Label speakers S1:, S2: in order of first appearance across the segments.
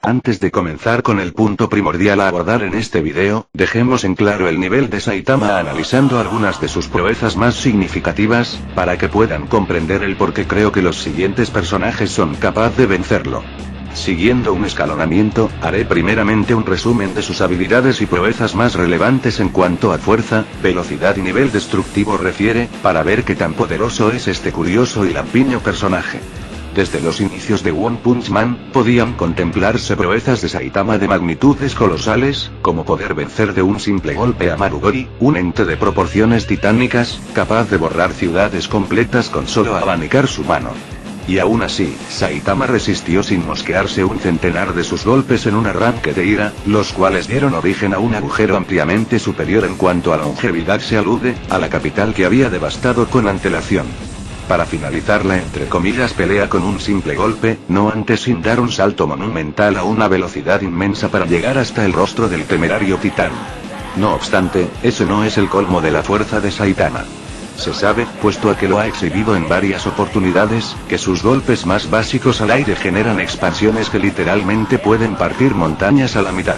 S1: Antes de comenzar con el punto primordial a abordar en este video, dejemos en claro el nivel de Saitama analizando algunas de sus proezas más significativas, para que puedan comprender el por qué creo que los siguientes personajes son capaces de vencerlo. Siguiendo un escalonamiento, haré primeramente un resumen de sus habilidades y proezas más relevantes en cuanto a fuerza, velocidad y nivel destructivo refiere, para ver qué tan poderoso es este curioso y lampiño personaje. Desde los inicios de One Punch Man, podían contemplarse proezas de Saitama de magnitudes colosales, como poder vencer de un simple golpe a Marugori, un ente de proporciones titánicas, capaz de borrar ciudades completas con solo abanicar su mano. Y aún así, Saitama resistió sin mosquearse un centenar de sus golpes en un arranque de ira, los cuales dieron origen a un agujero ampliamente superior en cuanto a longevidad se alude, a la capital que había devastado con antelación. Para finalizar la entre comillas pelea con un simple golpe, no antes sin dar un salto monumental a una velocidad inmensa para llegar hasta el rostro del temerario titán. No obstante, ese no es el colmo de la fuerza de Saitama. Se sabe, puesto a que lo ha exhibido en varias oportunidades, que sus golpes más básicos al aire generan expansiones que literalmente pueden partir montañas a la mitad.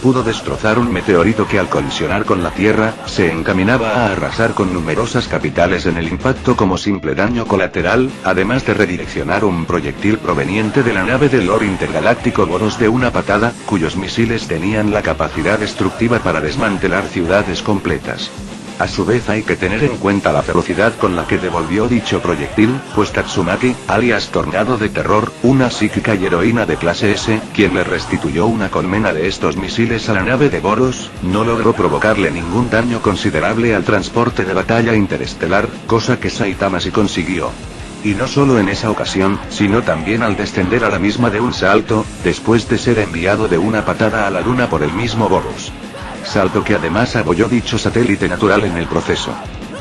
S1: Pudo destrozar un meteorito que al colisionar con la Tierra, se encaminaba a arrasar con numerosas capitales en el impacto como simple daño colateral, además de redireccionar un proyectil proveniente de la nave del Lord Intergaláctico Boros de una patada, cuyos misiles tenían la capacidad destructiva para desmantelar ciudades completas. A su vez hay que tener en cuenta la velocidad con la que devolvió dicho proyectil, pues Tatsumaki, alias Tornado de Terror, una psíquica y heroína de clase S, quien le restituyó una colmena de estos misiles a la nave de Boros, no logró provocarle ningún daño considerable al transporte de batalla interestelar, cosa que Saitama sí consiguió. Y no solo en esa ocasión, sino también al descender a la misma de un salto, después de ser enviado de una patada a la luna por el mismo Boros. Salto que además abolló dicho satélite natural en el proceso.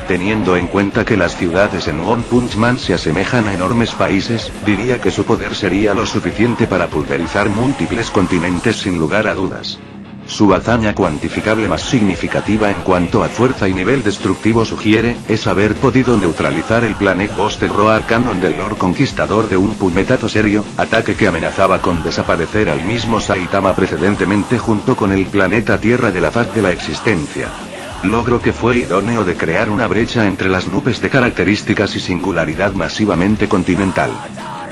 S1: Teniendo en cuenta que las ciudades en One Punch Man se asemejan a enormes países, diría que su poder sería lo suficiente para pulverizar múltiples continentes sin lugar a dudas. Su hazaña cuantificable más significativa en cuanto a fuerza y nivel destructivo sugiere, es haber podido neutralizar el Planet Buster Roar Cannon del Lord Conquistador de un puñetazo serio, ataque que amenazaba con desaparecer al mismo Saitama precedentemente junto con el planeta Tierra de la faz de la existencia. Logro que fue idóneo de crear una brecha entre las nubes de características y singularidad masivamente continental.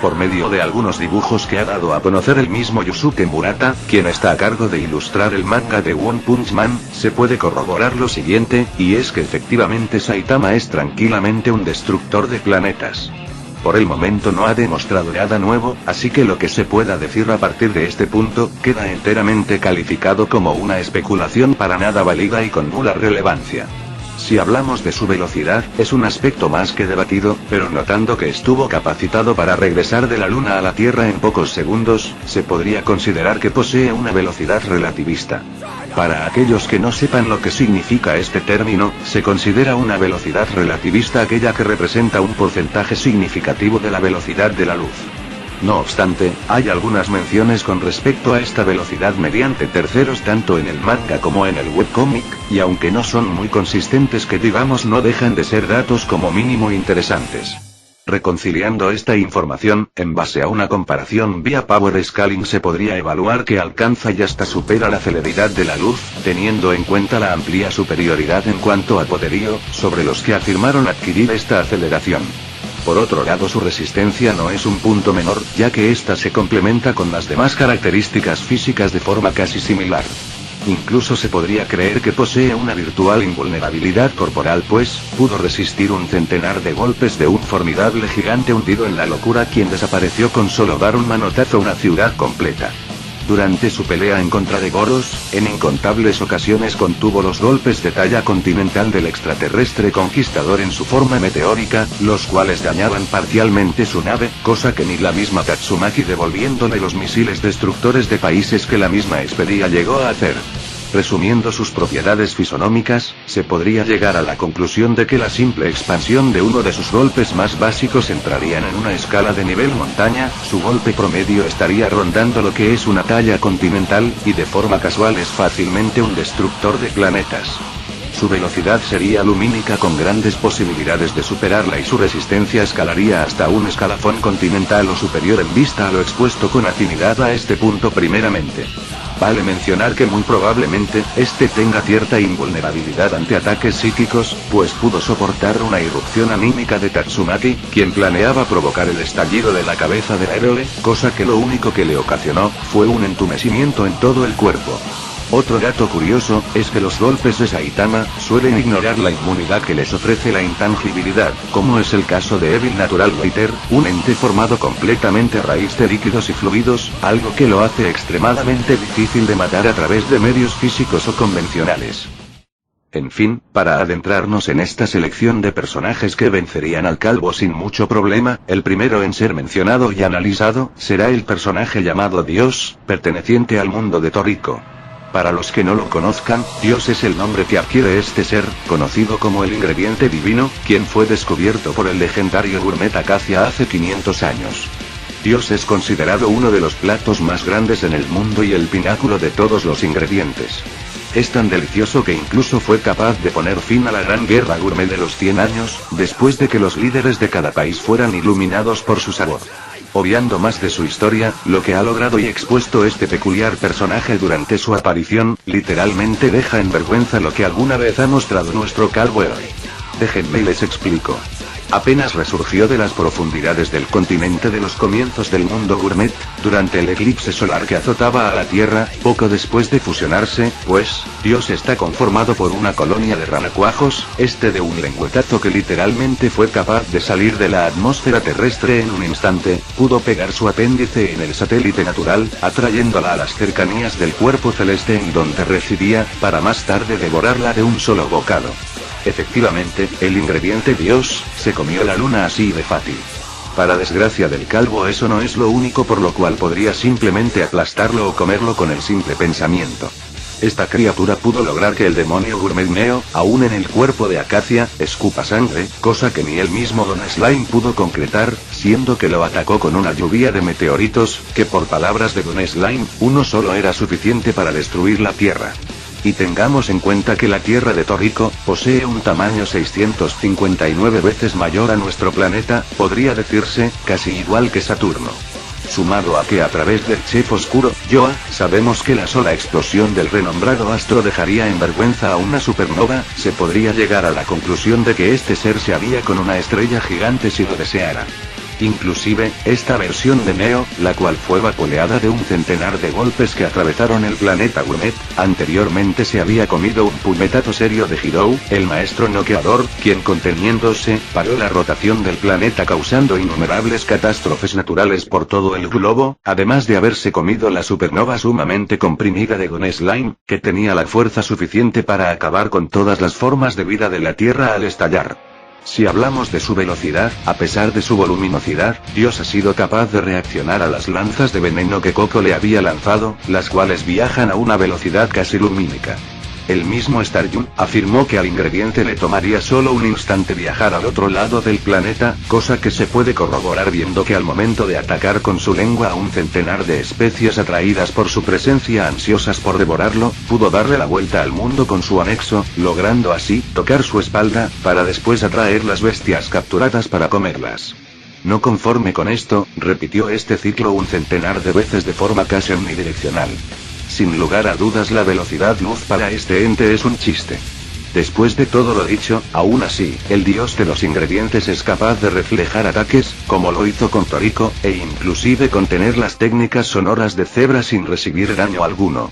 S1: Por medio de algunos dibujos que ha dado a conocer el mismo Yusuke Murata, quien está a cargo de ilustrar el manga de One Punch Man, se puede corroborar lo siguiente, y es que efectivamente Saitama es tranquilamente un destructor de planetas. Por el momento no ha demostrado nada nuevo, así que lo que se pueda decir a partir de este punto, queda enteramente calificado como una especulación para nada válida y con nula relevancia. Si hablamos de su velocidad, es un aspecto más que debatido, pero notando que estuvo capacitado para regresar de la Luna a la Tierra en pocos segundos, se podría considerar que posee una velocidad relativista. Para aquellos que no sepan lo que significa este término, se considera una velocidad relativista aquella que representa un porcentaje significativo de la velocidad de la luz. No obstante, hay algunas menciones con respecto a esta velocidad mediante terceros tanto en el manga como en el webcómic, y aunque no son muy consistentes que digamos no dejan de ser datos como mínimo interesantes. Reconciliando esta información, en base a una comparación vía Power Scaling se podría evaluar que alcanza y hasta supera la celeridad de la luz, teniendo en cuenta la amplia superioridad en cuanto a poderío, sobre los que afirmaron adquirir esta aceleración. Por otro lado su resistencia no es un punto menor, ya que ésta se complementa con las demás características físicas de forma casi similar. Incluso se podría creer que posee una virtual invulnerabilidad corporal pues, pudo resistir un centenar de golpes de un formidable gigante hundido en la locura quien desapareció con solo dar un manotazo a una ciudad completa. Durante su pelea en contra de Boros, en incontables ocasiones contuvo los golpes de talla continental del extraterrestre conquistador en su forma meteórica, los cuales dañaban parcialmente su nave, cosa que ni la misma Tatsumaki devolviéndole los misiles destructores de países que la misma expedía llegó a hacer. Resumiendo sus propiedades fisonómicas, se podría llegar a la conclusión de que la simple expansión de uno de sus golpes más básicos entrarían en una escala de nivel montaña, su golpe promedio estaría rondando lo que es una talla continental, y de forma casual es fácilmente un destructor de planetas. Su velocidad sería lumínica con grandes posibilidades de superarla y su resistencia escalaría hasta un escalafón continental o superior en vista a lo expuesto con afinidad a este punto primeramente. Vale mencionar que muy probablemente, este tenga cierta invulnerabilidad ante ataques psíquicos, pues pudo soportar una irrupción anímica de Tatsumaki, quien planeaba provocar el estallido de la cabeza del héroe, cosa que lo único que le ocasionó, fue un entumecimiento en todo el cuerpo. Otro dato curioso, es que los golpes de Saitama, suelen ignorar la inmunidad que les ofrece la intangibilidad, como es el caso de Evil Natural Waiter, un ente formado completamente a raíz de líquidos y fluidos, algo que lo hace extremadamente difícil de matar a través de medios físicos o convencionales. En fin, para adentrarnos en esta selección de personajes que vencerían al calvo sin mucho problema, el primero en ser mencionado y analizado, será el personaje llamado Dios, perteneciente al mundo de Toriko. Para los que no lo conozcan, Dios es el nombre que adquiere este ser, conocido como el ingrediente divino, quien fue descubierto por el legendario gourmet Acacia hace 500 años. Dios es considerado uno de los platos más grandes en el mundo y el pináculo de todos los ingredientes. Es tan delicioso que incluso fue capaz de poner fin a la gran guerra gourmet de los 100 años, después de que los líderes de cada país fueran iluminados por su sabor. Obviando más de su historia, lo que ha logrado y expuesto este peculiar personaje durante su aparición, literalmente deja en vergüenza lo que alguna vez ha mostrado nuestro calvo héroe. Déjenme y les explico. Apenas resurgió de las profundidades del continente de los comienzos del mundo gourmet, durante el eclipse solar que azotaba a la Tierra, poco después de fusionarse, pues, Dios está conformado por una colonia de ranacuajos, de un lengüetazo que literalmente fue capaz de salir de la atmósfera terrestre en un instante, pudo pegar su apéndice en el satélite natural, atrayéndola a las cercanías del cuerpo celeste en donde residía, para más tarde devorarla de un solo bocado. Efectivamente, el ingrediente Dios, se comió la luna así de fácil. Para desgracia del calvo eso no es lo único por lo cual podría simplemente aplastarlo o comerlo con el simple pensamiento. Esta criatura pudo lograr que el demonio gourmet Neo, aún en el cuerpo de Acacia, escupa sangre, cosa que ni el mismo Don Slime pudo concretar, siendo que lo atacó con una lluvia de meteoritos, que por palabras de Don Slime, uno solo era suficiente para destruir la Tierra. Y tengamos en cuenta que la Tierra de Toriko, posee un tamaño 659 veces mayor a nuestro planeta, podría decirse, casi igual que Saturno. Sumado a que a través del chef oscuro, Yoa, sabemos que la sola explosión del renombrado astro dejaría en vergüenza a una supernova, se podría llegar a la conclusión de que este ser se haría con una estrella gigante si lo deseara. Inclusive, esta versión de Neo, la cual fue vapuleada de un centenar de golpes que atravesaron el planeta gourmet, anteriormente se había comido un puñetazo serio de Hirou, el maestro noqueador, quien conteniéndose, paró la rotación del planeta causando innumerables catástrofes naturales por todo el globo, además de haberse comido la supernova sumamente comprimida de Don Slime, que tenía la fuerza suficiente para acabar con todas las formas de vida de la Tierra al estallar. Si hablamos de su velocidad, a pesar de su voluminosidad, Dios ha sido capaz de reaccionar a las lanzas de veneno que Coco le había lanzado, las cuales viajan a una velocidad casi lumínica. El mismo Staryun afirmó que al ingrediente le tomaría solo un instante viajar al otro lado del planeta, cosa que se puede corroborar viendo que al momento de atacar con su lengua a un centenar de especies atraídas por su presencia ansiosas por devorarlo, pudo darle la vuelta al mundo con su anexo, logrando así tocar su espalda, para después atraer las bestias capturadas para comerlas. No conforme con esto, repitió este ciclo un centenar de veces de forma casi omnidireccional. Sin lugar a dudas la velocidad luz para este ente es un chiste. Después de todo lo dicho, aún así, el dios de los ingredientes es capaz de reflejar ataques, como lo hizo con Toriko, e inclusive contener las técnicas sonoras de Zebra sin recibir daño alguno.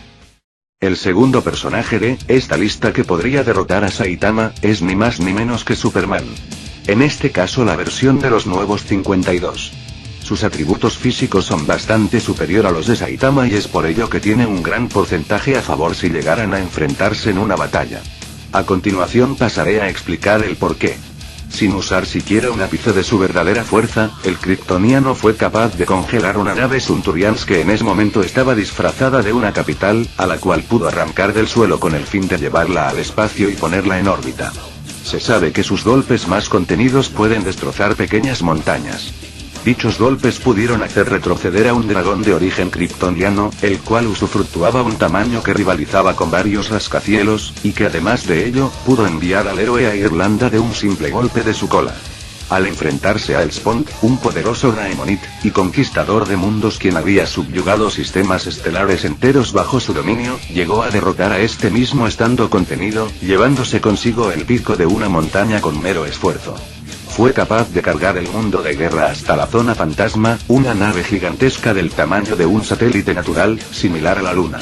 S1: El segundo personaje de esta lista que podría derrotar a Saitama, es ni más ni menos que Superman. En este caso la versión de los nuevos 52. Sus atributos físicos son bastante superior a los de Saitama y es por ello que tiene un gran porcentaje a favor si llegaran a enfrentarse en una batalla. A continuación pasaré a explicar el porqué. Sin usar siquiera un ápice de su verdadera fuerza, el kryptoniano fue capaz de congelar una nave Centurions que en ese momento estaba disfrazada de una capital, a la cual pudo arrancar del suelo con el fin de llevarla al espacio y ponerla en órbita. Se sabe que sus golpes más contenidos pueden destrozar pequeñas montañas. Dichos golpes pudieron hacer retroceder a un dragón de origen kryptoniano, el cual usufructuaba un tamaño que rivalizaba con varios rascacielos, y que además de ello, pudo enviar al héroe a Irlanda de un simple golpe de su cola. Al enfrentarse a Elspont, un poderoso Daemonite, y conquistador de mundos quien había subyugado sistemas estelares enteros bajo su dominio, llegó a derrotar a este mismo estando contenido, llevándose consigo el pico de una montaña con mero esfuerzo. Fue capaz de cargar el mundo de guerra hasta la zona fantasma, una nave gigantesca del tamaño de un satélite natural, similar a la Luna.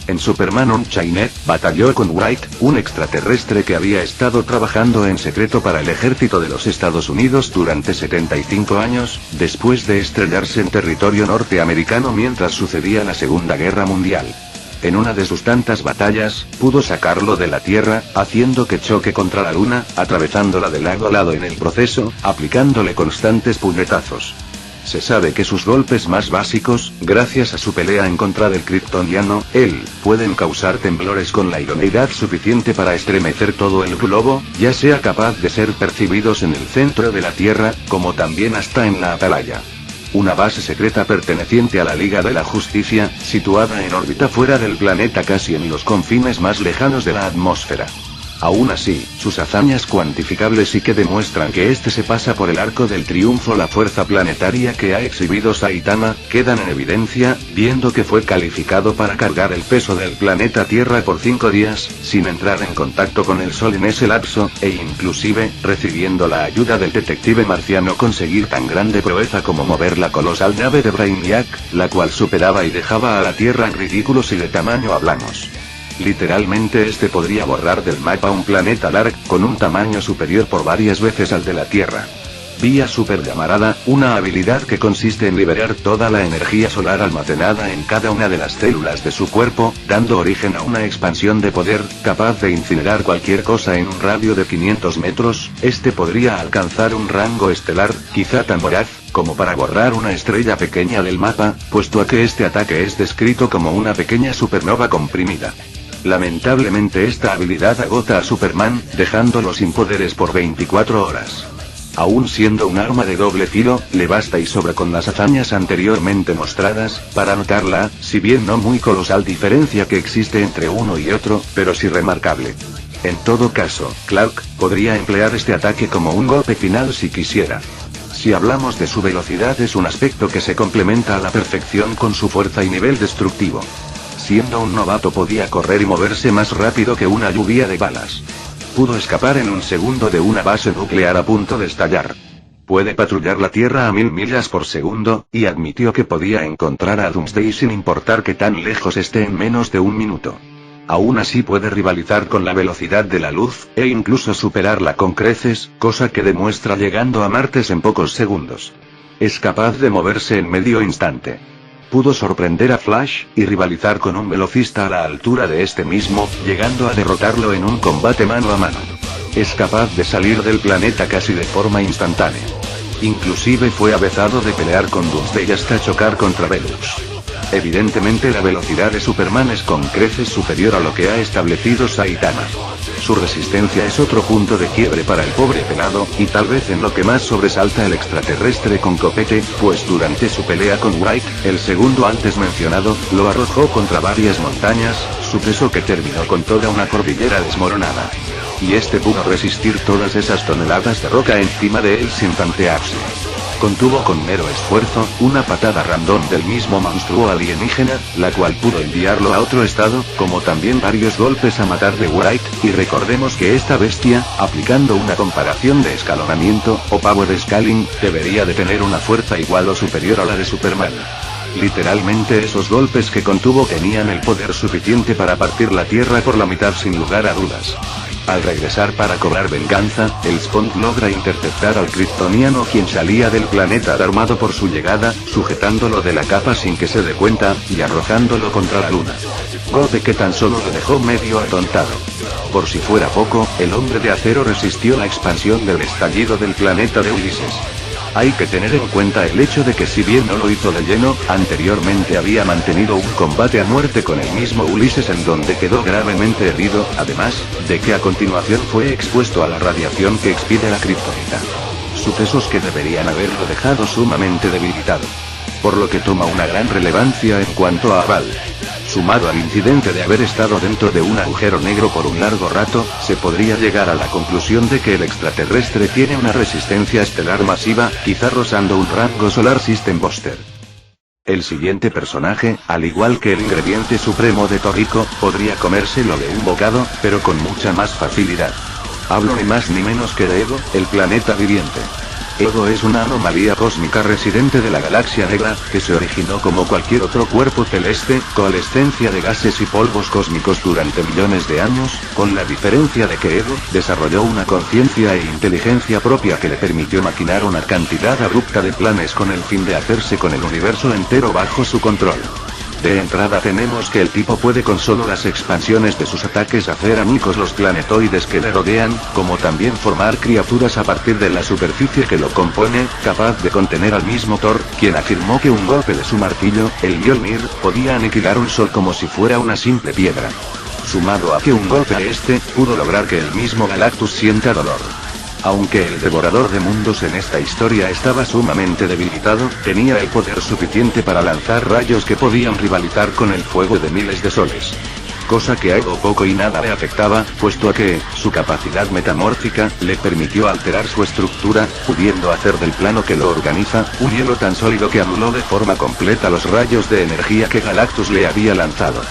S1: En Superman Unchained, batalló con Wright, un extraterrestre que había estado trabajando en secreto para el ejército de los Estados Unidos durante 75 años, después de estrellarse en territorio norteamericano mientras sucedía la Segunda Guerra Mundial. En una de sus tantas batallas, pudo sacarlo de la Tierra, haciendo que choque contra la Luna, atravesándola de lado a lado en el proceso, aplicándole constantes puñetazos. Se sabe que sus golpes más básicos, gracias a su pelea en contra del kryptoniano, él, pueden causar temblores con la idoneidad suficiente para estremecer todo el globo, ya sea capaz de ser percibidos en el centro de la Tierra, como también hasta en la Atalaya. Una base secreta perteneciente a la Liga de la Justicia, situada en órbita fuera del planeta casi en los confines más lejanos de la atmósfera. Aún así, sus hazañas cuantificables y que demuestran que este se pasa por el arco del triunfo la fuerza planetaria que ha exhibido Saitama, quedan en evidencia, viendo que fue calificado para cargar el peso del planeta Tierra por 5 días, sin entrar en contacto con el Sol en ese lapso, e inclusive, recibiendo la ayuda del detective marciano conseguir tan grande proeza como mover la colosal nave de Brainiac, la cual superaba y dejaba a la Tierra en ridículos y de tamaño hablamos. Literalmente este podría borrar del mapa un planeta Dark, con un tamaño superior por varias veces al de la Tierra. Vía Super Llamarada, una habilidad que consiste en liberar toda la energía solar almacenada en cada una de las células de su cuerpo, dando origen a una expansión de poder, capaz de incinerar cualquier cosa en un radio de 500 metros, este podría alcanzar un rango estelar, quizá tan voraz, como para borrar una estrella pequeña del mapa, puesto a que este ataque es descrito como una pequeña supernova comprimida. Lamentablemente esta habilidad agota a Superman, dejándolo sin poderes por 24 horas. Aún siendo un arma de doble filo, le basta y sobra con las hazañas anteriormente mostradas, para notar la, si bien no muy colosal diferencia que existe entre uno y otro, pero sí remarcable. En todo caso, Clark, podría emplear este ataque como un golpe final si quisiera. Si hablamos de su velocidad es un aspecto que se complementa a la perfección con su fuerza y nivel destructivo. Siendo un novato podía correr y moverse más rápido que una lluvia de balas. Pudo escapar en un segundo de una base nuclear a punto de estallar. Puede patrullar la Tierra a 1000 millas por segundo, y admitió que podía encontrar a Doomsday sin importar que tan lejos esté en menos de un minuto. Aún así puede rivalizar con la velocidad de la luz, e incluso superarla con creces, cosa que demuestra llegando a Marte en pocos segundos. Es capaz de moverse en medio instante. Pudo sorprender a Flash, y rivalizar con un velocista a la altura de este mismo, llegando a derrotarlo en un combate mano a mano. Es capaz de salir del planeta casi de forma instantánea. Inclusive fue avezado de pelear con Doomsday hasta chocar contra Velux. Evidentemente la velocidad de Superman es con creces superior a lo que ha establecido Saitama. Su resistencia es otro punto de quiebre para el pobre pelado, y tal vez en lo que más sobresalta el extraterrestre con copete, pues durante su pelea con Wright, el segundo antes mencionado, lo arrojó contra varias montañas, su peso que terminó con toda una cordillera desmoronada. Y este pudo resistir todas esas toneladas de roca encima de él sin tantearse. Contuvo con mero esfuerzo, una patada random del mismo monstruo alienígena, la cual pudo enviarlo a otro estado, como también varios golpes a matar de Wright, y recordemos que esta bestia, aplicando una comparación de escalonamiento, o power scaling, debería de tener una fuerza igual o superior a la de Superman. Literalmente esos golpes que contuvo tenían el poder suficiente para partir la Tierra por la mitad sin lugar a dudas. Al regresar para cobrar venganza, Elspont logra interceptar al kryptoniano quien salía del planeta alarmado por su llegada, sujetándolo de la capa sin que se dé cuenta, y arrojándolo contra la Luna. Golpe que tan solo lo dejó medio atontado. Por si fuera poco, el hombre de acero resistió la expansión del estallido del planeta de Ulises. Hay que tener en cuenta el hecho de que si bien no lo hizo de lleno, anteriormente había mantenido un combate a muerte con el mismo Ulises en donde quedó gravemente herido, además de que a continuación fue expuesto a la radiación que expide la kriptonita. sucesos que deberían haberlo dejado sumamente debilitado. Por lo que toma una gran relevancia en cuanto a Val. Sumado al incidente de haber estado dentro de un agujero negro por un largo rato, se podría llegar a la conclusión de que el extraterrestre tiene una resistencia estelar masiva, quizá rozando un rango Solar System Buster. El siguiente personaje, al igual que el ingrediente supremo de Torrico, podría comérselo de un bocado, pero con mucha más facilidad. Hablo ni más ni menos que de Ego, el planeta viviente. Ego es una anomalía cósmica residente de la galaxia negra, que se originó como cualquier otro cuerpo celeste, coalescencia de gases y polvos cósmicos durante millones de años, con la diferencia de que Ego desarrolló una conciencia e inteligencia propia que le permitió maquinar una cantidad abrupta de planes con el fin de hacerse con el universo entero bajo su control. De entrada tenemos que el tipo puede con solo las expansiones de sus ataques hacer añicos los planetoides que le rodean, como también formar criaturas a partir de la superficie que lo compone, capaz de contener al mismo Thor, quien afirmó que un golpe de su martillo, el Mjolnir, podía aniquilar un sol como si fuera una simple piedra. Sumado a que un golpe de este, pudo lograr que el mismo Galactus sienta dolor. Aunque el devorador de mundos en esta historia estaba sumamente debilitado, tenía el poder suficiente para lanzar rayos que podían rivalizar con el fuego de miles de soles. Cosa que a Ego poco y nada le afectaba, puesto a que, su capacidad metamórfica, le permitió alterar su estructura, pudiendo hacer del plano que lo organiza, un hielo tan sólido que anuló de forma completa los rayos de energía que Galactus le había lanzado.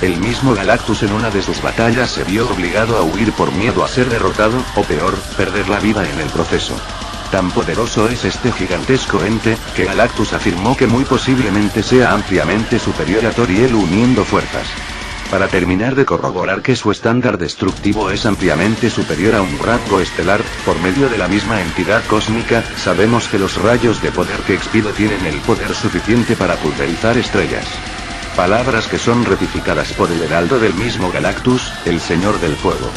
S1: El mismo Galactus en una de sus batallas se vio obligado a huir por miedo a ser derrotado, o peor, perder la vida en el proceso. Tan poderoso es este gigantesco ente, que Galactus afirmó que muy posiblemente sea ampliamente superior a Thor y él uniendo fuerzas. Para terminar de corroborar que su estándar destructivo es ampliamente superior a un rango estelar, por medio de la misma entidad cósmica, sabemos que los rayos de poder que expide tienen el poder suficiente para pulverizar estrellas. Palabras que son ratificadas por el heraldo del mismo Galactus, el Señor del Fuego.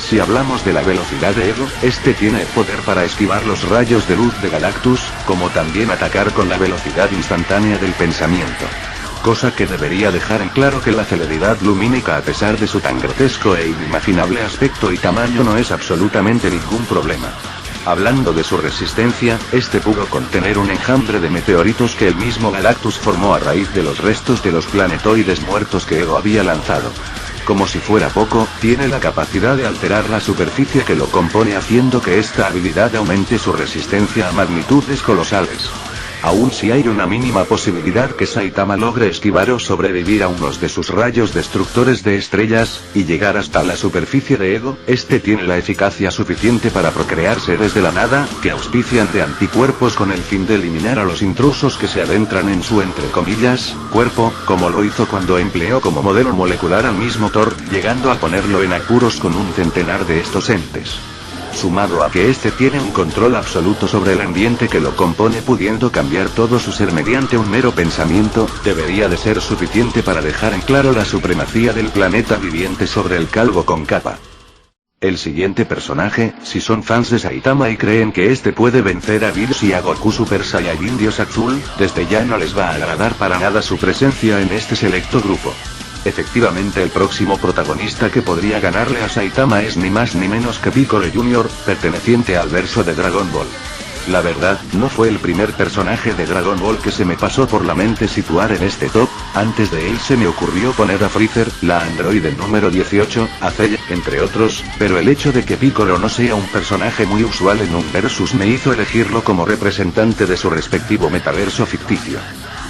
S1: Si hablamos de la velocidad de Ego, este tiene el poder para esquivar los rayos de luz de Galactus, como también atacar con la velocidad instantánea del pensamiento. Cosa que debería dejar en claro que la celeridad lumínica a pesar de su tan grotesco e inimaginable aspecto y tamaño no es absolutamente ningún problema. Hablando de su resistencia, este pudo contener un enjambre de meteoritos que el mismo Galactus formó a raíz de los restos de los planetoides muertos que Ego había lanzado. Como si fuera poco, tiene la capacidad de alterar la superficie que lo compone haciendo que esta habilidad aumente su resistencia a magnitudes colosales. Aún si hay una mínima posibilidad que Saitama logre esquivar o sobrevivir a unos de sus rayos destructores de estrellas, y llegar hasta la superficie de Ego, este tiene la eficacia suficiente para procrear seres de la nada, que auspician de anticuerpos con el fin de eliminar a los intrusos que se adentran en su entre comillas, cuerpo, como lo hizo cuando empleó como modelo molecular al mismo Thor, llegando a ponerlo en apuros con un centenar de estos entes. Sumado a que este tiene un control absoluto sobre el ambiente que lo compone pudiendo cambiar todo su ser mediante un mero pensamiento, debería de ser suficiente para dejar en claro la supremacía del planeta viviente sobre el calvo con capa. El siguiente personaje, si son fans de Saitama y creen que este puede vencer a Bills y a Goku Super Saiyajin Dios Azul, desde ya no les va a agradar para nada su presencia en este selecto grupo. Efectivamente el próximo protagonista que podría ganarle a Saitama es ni más ni menos que Piccolo Jr., perteneciente al verso de Dragon Ball. La verdad, no fue el primer personaje de Dragon Ball que se me pasó por la mente situar en este top, antes de él se me ocurrió poner a Freezer, la androide número 18, a Cell, entre otros, pero el hecho de que Piccolo no sea un personaje muy usual en un versus me hizo elegirlo como representante de su respectivo metaverso ficticio.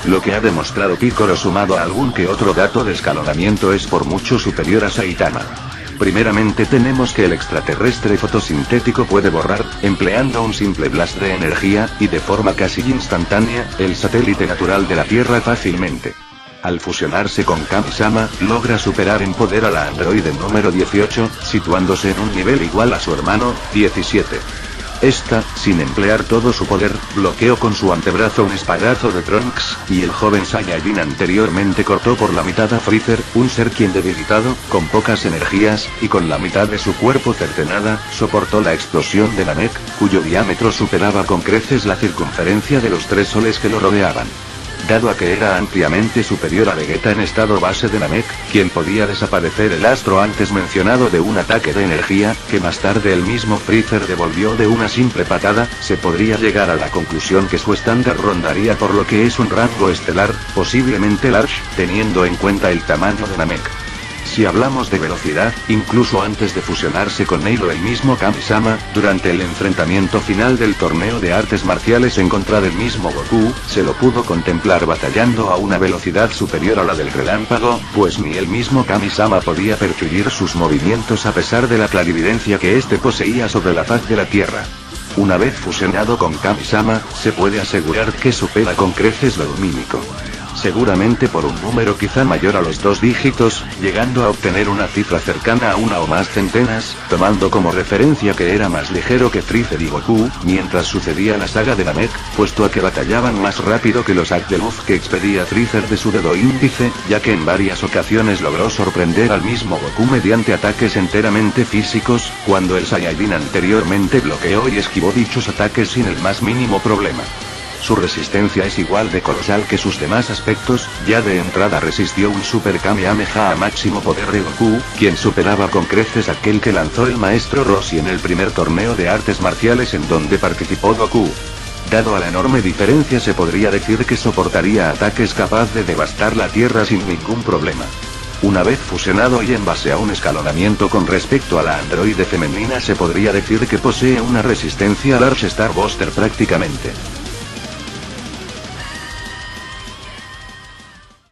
S1: Lo que ha demostrado Piccolo sumado a algún que otro dato de escalonamiento es por mucho superior a Saitama. Primeramente tenemos que el extraterrestre fotosintético puede borrar, empleando un simple blast de energía, y de forma casi instantánea, el satélite natural de la Tierra fácilmente. Al fusionarse con Kami-sama, logra superar en poder a la androide número 18, situándose en un nivel igual a su hermano, 17. Esta, sin emplear todo su poder, bloqueó con su antebrazo un espadazo de Trunks, y el joven Saiyajin anteriormente cortó por la mitad a Freezer, un ser quien debilitado, con pocas energías, y con la mitad de su cuerpo cercenada, soportó la explosión de Namek, cuyo diámetro superaba con creces la circunferencia de los 3 soles que lo rodeaban. dado a que era ampliamente superior a Vegeta en estado base de Namek, quien podía desaparecer el astro antes mencionado de un ataque de energía, que más tarde el mismo Freezer devolvió de una simple patada, se podría llegar a la conclusión que su estándar rondaría por lo que es un rango estelar, posiblemente large, teniendo en cuenta el tamaño de Namek. Si hablamos de velocidad, incluso antes de fusionarse con Neilo el mismo Kami-sama, durante el enfrentamiento final del torneo de artes marciales en contra del mismo Goku, se lo pudo contemplar batallando a una velocidad superior a la del relámpago, pues ni el mismo Kami-sama podía percibir sus movimientos a pesar de la clarividencia que éste poseía sobre la faz de la Tierra. Una vez fusionado con Kami-sama, se puede asegurar que supera con creces lo lumínico. Seguramente por un número quizá mayor a los 2 dígitos, llegando a obtener una cifra cercana a una o más centenas, tomando como referencia que era más ligero que Freezer y Goku, mientras sucedía la saga de Namek, puesto a que batallaban más rápido que los haz de luz que expedía Freezer de su dedo índice, ya que en varias ocasiones logró sorprender al mismo Goku mediante ataques enteramente físicos, cuando el Saiyajin anteriormente bloqueó y esquivó dichos ataques sin el más mínimo problema. Su resistencia es igual de colosal que sus demás aspectos, ya de entrada resistió un Super Kamehameha a máximo poder de Goku, quien superaba con creces aquel que lanzó el maestro Roshi en el primer torneo de artes marciales en donde participó Goku. Dado a la enorme diferencia se podría decir que soportaría ataques capaz de devastar la Tierra sin ningún problema. Una vez fusionado y en base a un escalonamiento con respecto a la androide femenina se podría decir que posee una resistencia al Large Star Booster prácticamente.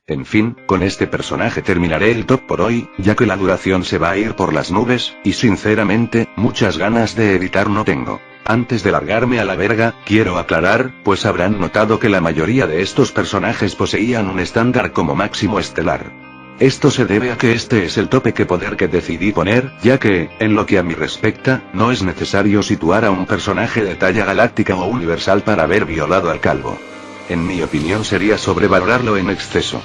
S1: En fin, con este personaje terminaré el top por hoy, ya que la duración se va a ir por las nubes, y sinceramente, muchas ganas de editar no tengo. Antes de largarme a la verga, quiero aclarar, pues habrán notado que la mayoría de estos personajes poseían un estándar como máximo estelar. Esto se debe a que este es el tope que decidí poner, ya que, en lo que a mí respecta, no es necesario situar a un personaje de talla galáctica o universal para haber violado al calvo. En mi opinión sería sobrevalorarlo en exceso.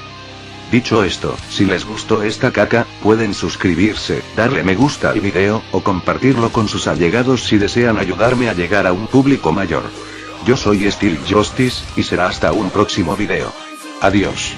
S1: Dicho esto, si les gustó esta caca, pueden suscribirse, darle me gusta al video, o compartirlo con sus allegados si desean ayudarme a llegar a un público mayor. Yo soy Steel Justice, y será hasta un próximo video. Adiós.